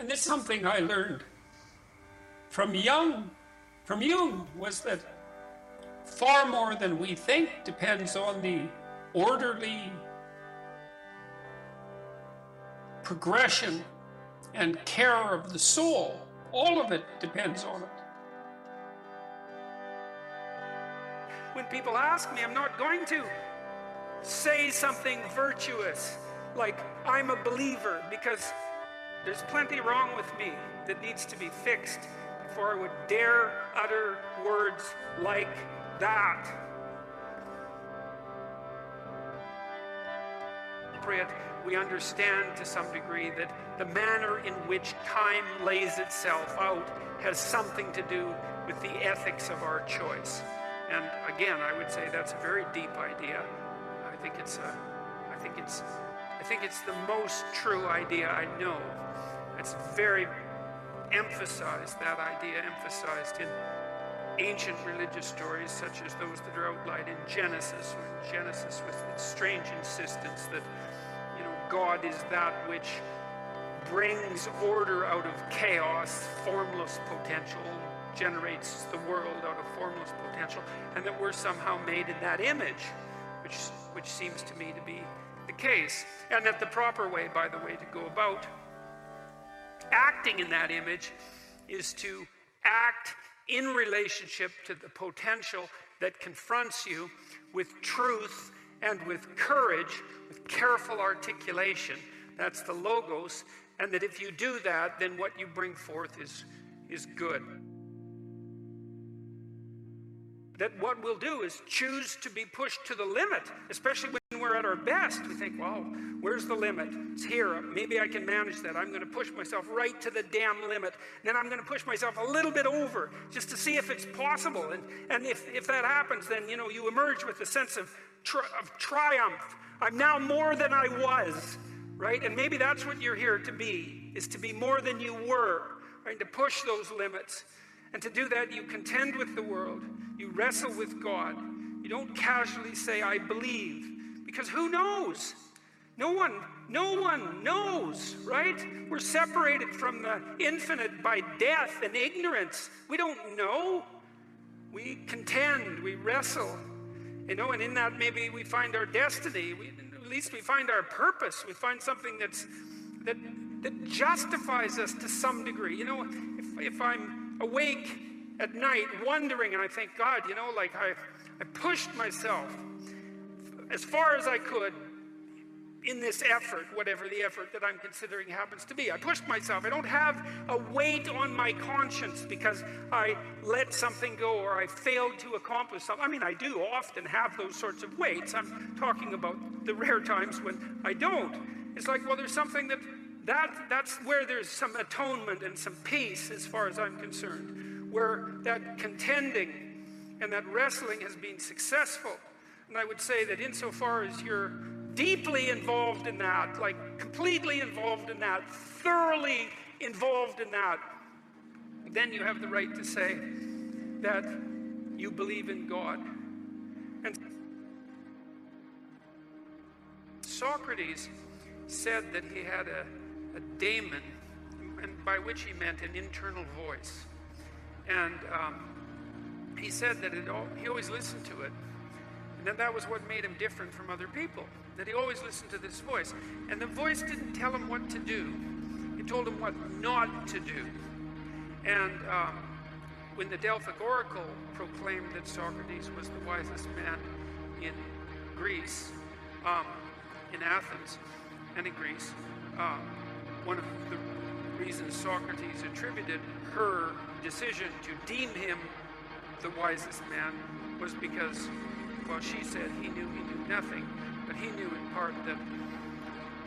And this is something I learned from Jung, was that far more than we think depends on the orderly progression and care of the soul. All of it depends on it. When people ask me, I'm not going to say something virtuous like I'm a believer, because there's plenty wrong with me that needs to be fixed before I would dare utter words like that. We understand to some degree that the manner in which time lays itself out has something to do with the ethics of our choice. And again, I would say that's a very deep idea. I think it's the most true idea I know. It's very emphasized, that idea emphasized in ancient religious stories such as those that are outlined in Genesis, with its strange insistence that, God is that which brings order out of chaos, formless potential, generates the world out of formless potential, and that we're somehow made in that image, which seems to me to be the case. And that the proper way, by the way, to go about acting in that image is to act in relationship to the potential that confronts you with truth and with courage, with careful articulation. That's the logos. And that if you do that, then what you bring forth is good. That what we'll do is choose to be pushed to the limit, especially when we're at our best. We think, well, where's the limit? It's here. Maybe I can manage that. I'm going to push myself right to the damn limit. Then I'm going to push myself a little bit over just to see if it's possible. And if that happens, then, you emerge with a sense of triumph. I'm now more than I was, right? And maybe that's what you're here to be, is to be more than you were, right? To push those limits. And to do that, you contend with the world. You wrestle with God. You don't casually say, I believe. Because who knows? No one knows, right? We're separated from the infinite by death and ignorance. We don't know. We contend, we wrestle. And in that maybe we find our destiny. At least we find our purpose. We find something that justifies us to some degree. If I'm awake at night wondering and I think, God, I pushed myself as far as I could in this effort, whatever the effort that I'm considering happens to be. I pushed myself. I don't have a weight on my conscience because I let something go or I failed to accomplish something. I mean, I do often have those sorts of weights. I'm talking about the rare times when I don't. It's like, well, there's something that's where there's some atonement and some peace as far as I'm concerned, where that contending and that wrestling has been successful. And I would say that insofar as you're deeply involved in that, like completely involved in that, thoroughly involved in that, then you have the right to say that you believe in God. And Socrates said that he had a daemon, and by which he meant an internal voice. And he said that he always listened to it. And that was what made him different from other people, that he always listened to this voice. And the voice didn't tell him what to do. It told him what not to do. And when the Delphic Oracle proclaimed that Socrates was the wisest man in Greece, in Athens and in Greece, one of the reasons Socrates attributed her decision to deem him the wisest man was because, well, she said he knew nothing, but he knew in part that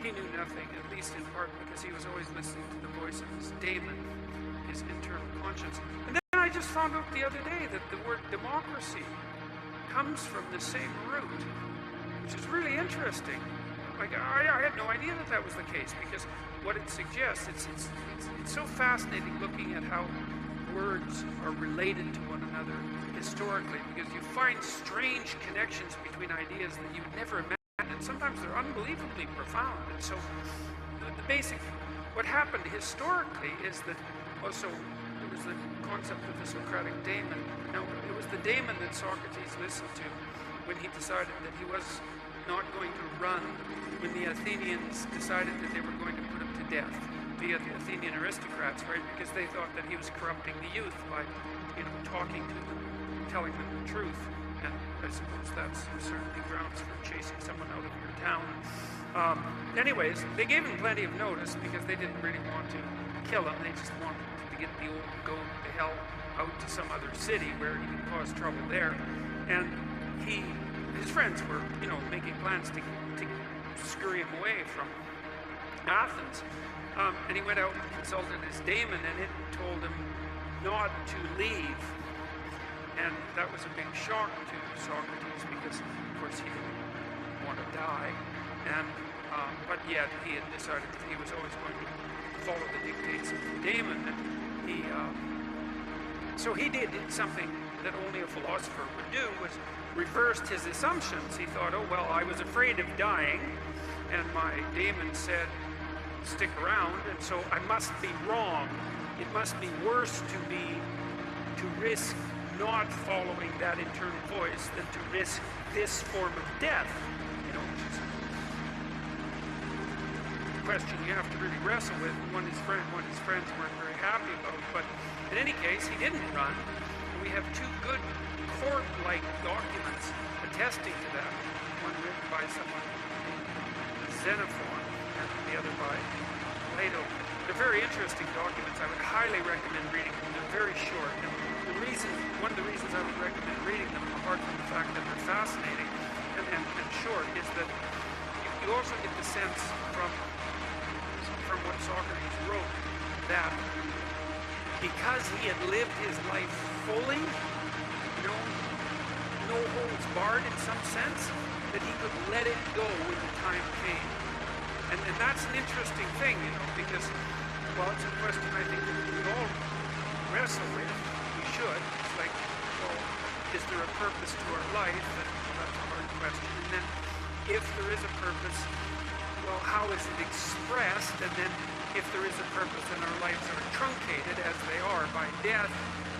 he knew nothing, at least in part because he was always listening to the voice of his daemon, his internal conscience. And then I just found out the other day that the word democracy comes from the same root, which is really interesting. Like, I had no idea that was the case, because what it suggests, it's so fascinating looking at how words are related to one another historically, because you find strange connections between ideas that you would never imagine, and sometimes they're unbelievably profound. And so the basic what happened historically is that also there was the concept of the Socratic daemon. Now, it was the daemon that Socrates listened to when he decided that he was not going to run, when the Athenians decided that they were going to put him to death via the Athenian aristocrats, right? Because they thought that he was corrupting the youth by, talking to them, telling them the truth. And I suppose that's certainly grounds for chasing someone out of your town. Anyways, they gave him plenty of notice because they didn't really want to kill him. They just wanted to get the old goat to hell out to some other city where he could cause trouble there. And his friends were, making plans to scurry him away from Athens. And he went out and consulted his daemon, and it told him not to leave. And that was a big shock to Socrates because, of course, he didn't want to die. And but yet he had decided that he was always going to follow the dictates of the daemon. And so he did something that only a philosopher would do, was reversed his assumptions. He thought, oh, well, I was afraid of dying, and my daemon said, stick around, and so I must be wrong. It must be worse to risk not following that internal voice than to risk this form of death, which is a question you have to really wrestle with. One his friends weren't very happy about, but in any case, he didn't run. And we have two good court-like documents attesting to that. One written by someone named Xenophon, and the other by Plato. They're very interesting documents. I would highly recommend reading them. They're very short. And one of the reasons I would recommend reading them, apart from the fact that they're fascinating and short, is that you also get the sense from what Socrates wrote that because he had lived his life fully, no holds barred in some sense, that he could let it go when the time came. And that's an interesting thing, because, well, it's a question I think that we all wrestle with. We should. It's like, well, is there a purpose to our life? And that's a hard question. And then, if there is a purpose, well, how is it expressed? And then, if there is a purpose and our lives are truncated, as they are, by death,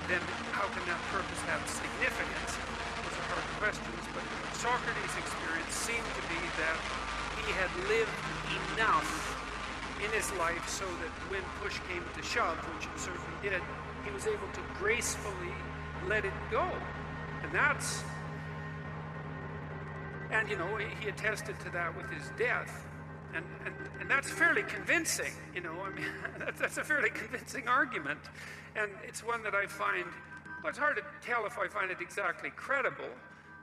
then how can that purpose have significance? Those are hard questions. But Socrates' experience seemed to be that he had lived enough in his life so that when push came to shove, which it certainly did, he was able to gracefully let it go. And he attested to that with his death. And that's fairly convincing, that's a fairly convincing argument. And it's one that I find, well, it's hard to tell if I find it exactly credible,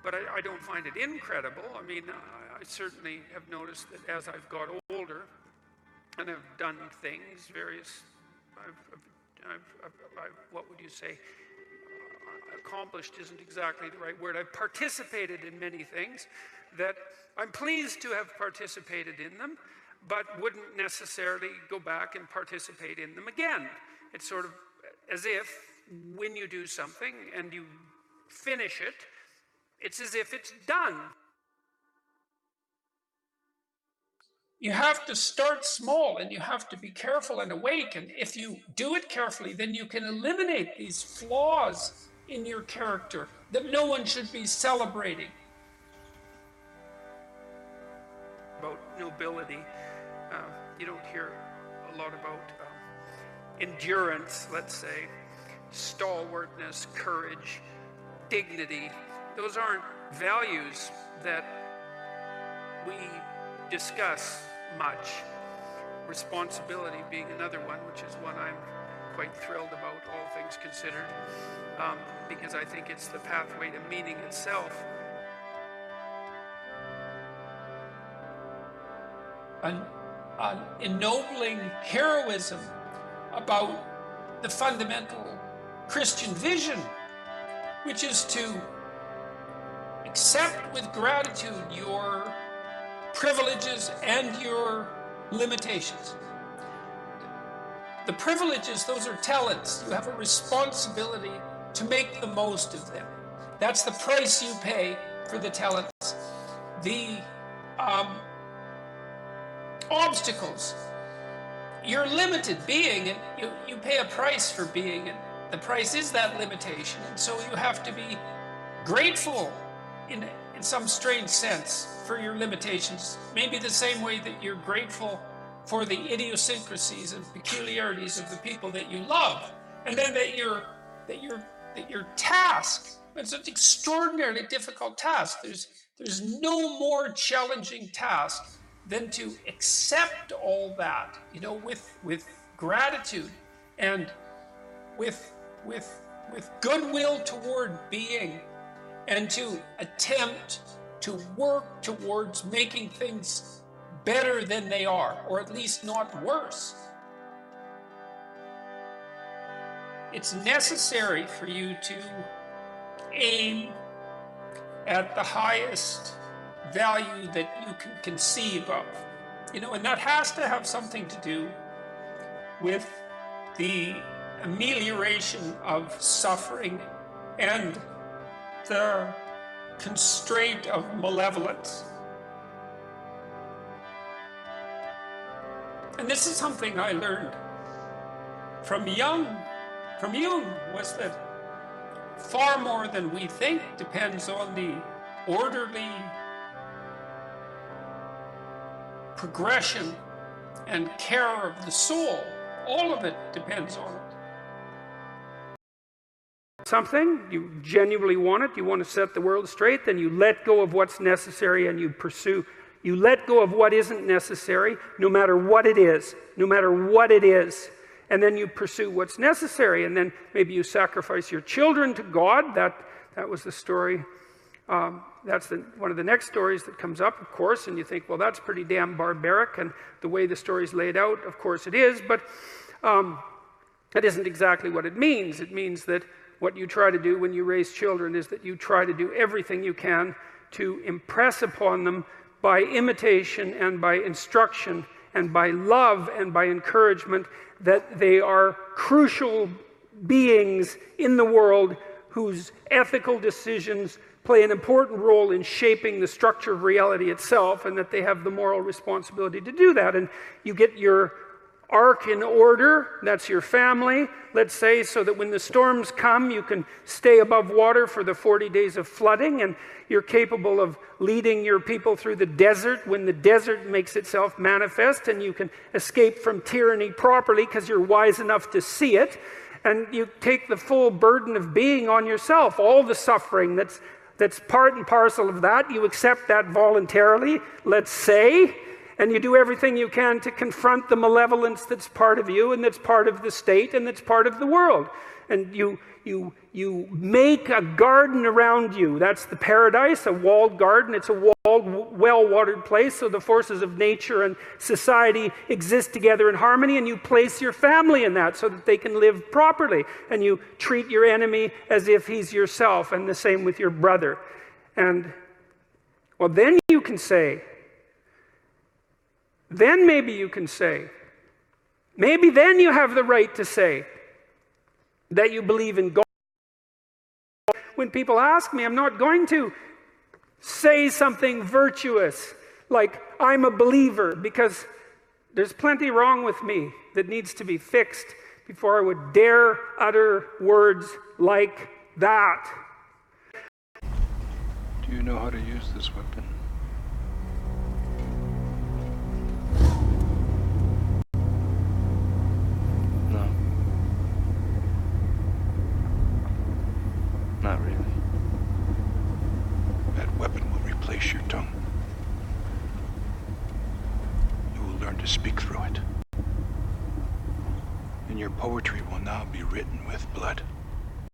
but I don't find it incredible. I certainly have noticed that as I've got older and I've done things, what would you say? Accomplished isn't exactly the right word. I've participated in many things that I'm pleased to have participated in them, but wouldn't necessarily go back and participate in them again. It's sort of as if when you do something and you finish it, it's as if it's done. You have to start small, and you have to be careful and awake, and if you do it carefully, then you can eliminate these flaws in your character that no one should be celebrating. About nobility, you don't hear a lot about endurance, let's say, stalwartness, courage, dignity. Those aren't values that we discuss much. Responsibility being another one, which is one I'm quite thrilled about, all things considered, because I think it's the pathway to meaning itself. An ennobling heroism about the fundamental Christian vision, which is to accept with gratitude your privileges and your limitations. The privileges, those are talents. You have a responsibility to make the most of them. That's the price you pay for the talents. The obstacles you're limited being, and you pay a price for being, and the price is that limitation. And so you have to be grateful in some strange sense for your limitations. Maybe the same way that you're grateful for the idiosyncrasies and peculiarities of the people that you love. And then that your task, it's an extraordinarily difficult task. There's no more challenging task than to accept all that, with gratitude and with goodwill toward being, and to attempt to work towards making things better than they are, or at least not worse. It's necessary for you to aim at the highest value that you can conceive of, and that has to have something to do with the amelioration of suffering and the constraint of malevolence. And this is something I learned from Jung, was that far more than we think depends on the orderly progression and care of the soul. All of it depends on it. Something, you genuinely want it, you want to set the world straight, then you let go of what's necessary and you pursue. You let go of what isn't necessary, no matter what it is, and then you pursue what's necessary, and then maybe you sacrifice your children to God. That was the story. That's one of the next stories that comes up, of course, and you think, well, that's pretty damn barbaric, and the way the story's laid out, of course it is, but that isn't exactly what it means. It means that what you try to do when you raise children is that you try to do everything you can to impress upon them by imitation and by instruction and by love and by encouragement that they are crucial beings in the world whose ethical decisions play an important role in shaping the structure of reality itself, and that they have the moral responsibility to do that. And you get your ark in order, that's your family, let's say, so that when the storms come, you can stay above water for the 40 days of flooding, and you're capable of leading your people through the desert when the desert makes itself manifest, and you can escape from tyranny properly because you're wise enough to see it, and you take the full burden of being on yourself, all the suffering that's part and parcel of that. You accept that voluntarily, let's say, and you do everything you can to confront the malevolence that's part of you and that's part of the state and that's part of the world. And you make a garden around you. That's the paradise, a walled garden. It's a walled, well-watered place, so the forces of nature and society exist together in harmony, and you place your family in that so that they can live properly. And you treat your enemy as if he's yourself, and the same with your brother. And, well, then you can say, then maybe you can say, maybe then you have the right to say that you believe in God. When people ask me, I'm not going to say something virtuous like I'm a believer, because there's plenty wrong with me that needs to be fixed before I would dare utter words like that. Do you know how to use this weapon? No. Not really. That weapon will replace your tongue. You will learn to speak through it. And your poetry will now be written with blood.